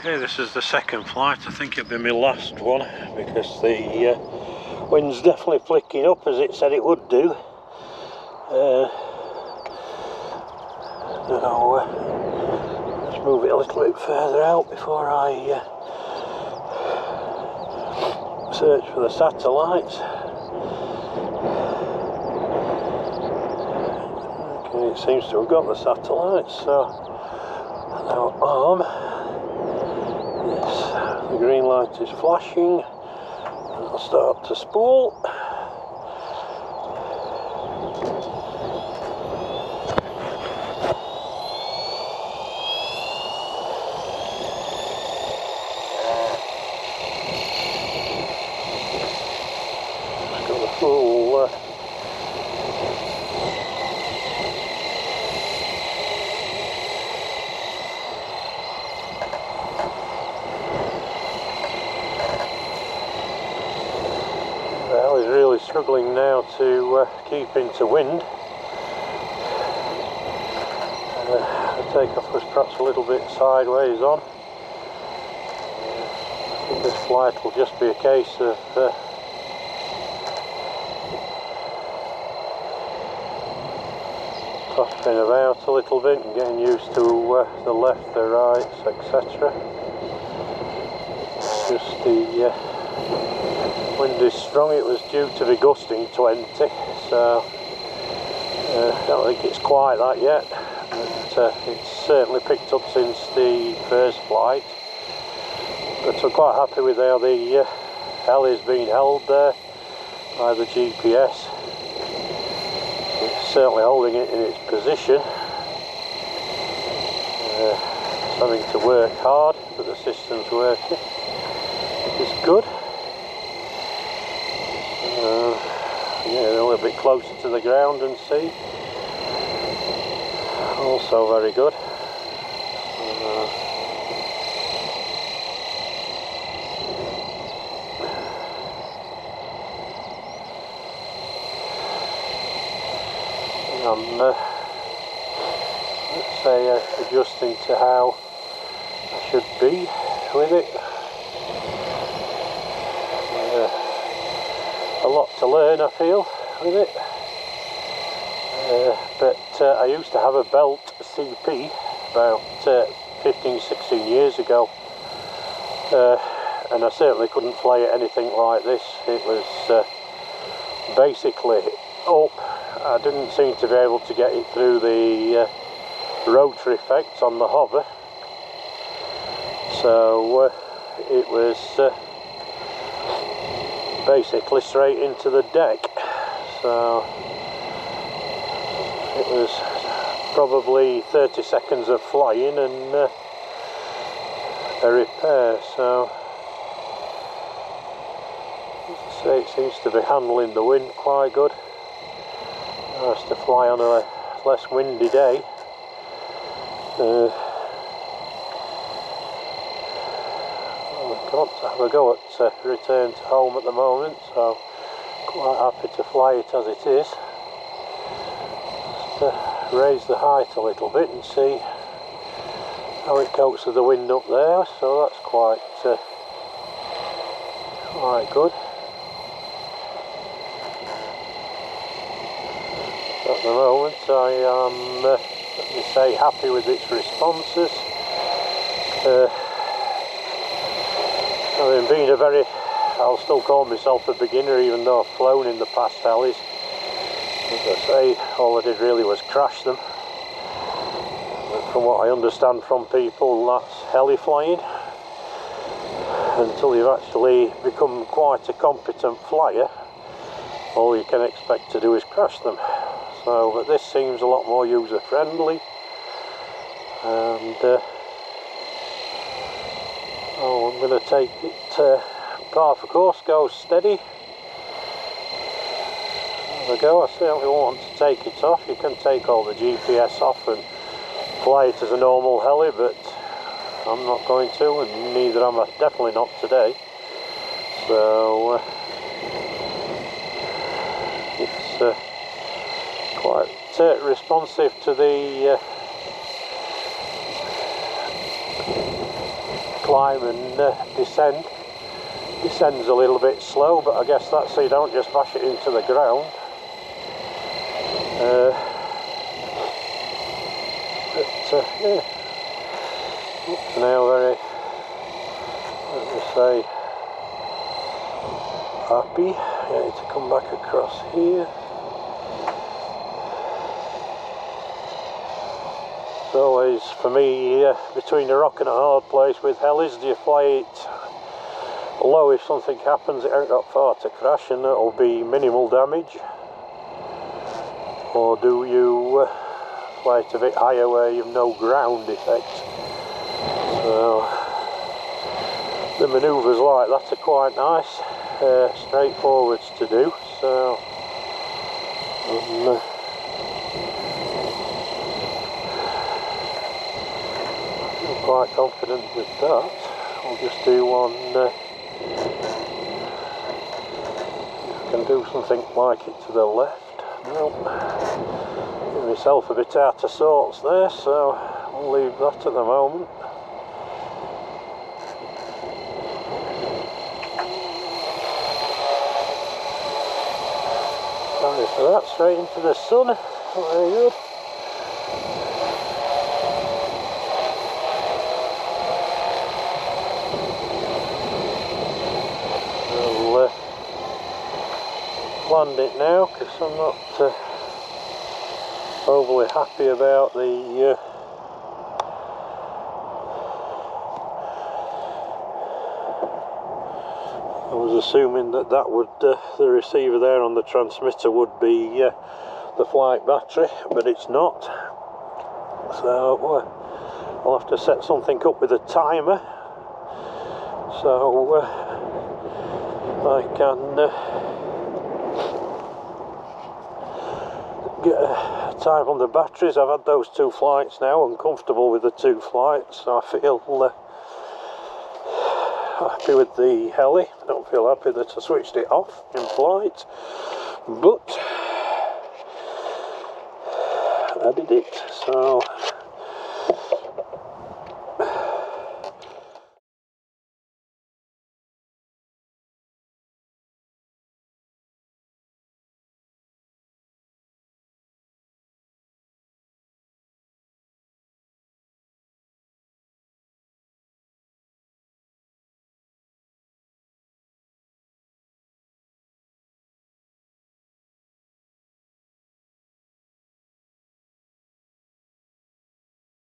Okay, this is the second flight. I think it'll be my last one because the wind's definitely flicking up as it said it would do. Let's move it a little bit further out before I search for the satellites. Okay, it seems to have got the satellites, so now arm. Yes, the green light is flashing. I'll start to spool. It's got the full is really struggling now to keep into wind. The takeoff was perhaps a little bit sideways on. I think this flight will just be a case of tossing about a little bit and getting used to the left, the rights, etc. Just the wind is strong. It was due to be gusting 20, so I don't think it's quite that yet, but it's certainly picked up since the first flight. But I'm quite happy with how the heli's been held there by the GPS. It's certainly holding it in its position. It's having to work hard, but the system's working. It's good. Yeah, a little bit closer to the ground and see. Also very good. I'm let's say adjusting to how I should be with it. A lot to learn, I feel, with it, but I used to have a belt CP about 15-16 years ago, and I certainly couldn't fly at anything like this. It was basically up. I didn't seem to be able to get it through the rotor effects on the hover, so it was basically straight into the deck. So it was probably 30 seconds of flying and a repair. So as I say, it seems to be handling the wind quite good. Nice to fly on a less windy day. I've got to have a go at return to home at the moment, so quite happy to fly it as it is. Just raise the height a little bit and see how it copes with the wind up there, so that's quite good. At the moment I am, let me say, happy with its responses. Having been I'll still call myself a beginner even though I've flown in the past helis. As I say, all I did really was crash them. But from what I understand from people, that's heli flying. Until you've actually become quite a competent flyer, all you can expect to do is crash them. So, but this seems a lot more user friendly, and I'm going to take it par for course, go steady. There we go. I certainly won't want to take it off. You can take all the GPS off and fly it as a normal heli, but I'm not going to, and neither am I, definitely not today. So it's quite responsive to the climb and descend. Descends a little bit slow, but I guess that's so you don't just bash it into the ground. Yeah, it's now very, let me say, happy. I need to come back across here. It's always, for me, between a rock and a hard place with helis, do you play it low if something happens, it ain't got far to crash and it'll be minimal damage? Or do you play it a bit higher where you've no ground effect? So, the manoeuvres like that are quite nice, straightforward to do, so I'm quite confident with that. I'll just do one, I can do something like it to the left. Nope. Give myself a bit out of sorts there, so I'll leave that at the moment. Sorry for that, straight into the sun. Not very good. Land it now because I'm not overly happy about the I was assuming that would the receiver there on the transmitter would be the flight battery, but it's not, so I'll have to set something up with a timer so I can get a time on the batteries. I've had those 2 flights now, I'm comfortable with the 2 flights, so I feel happy with the heli. I don't feel happy that I switched it off in flight, but I did it, so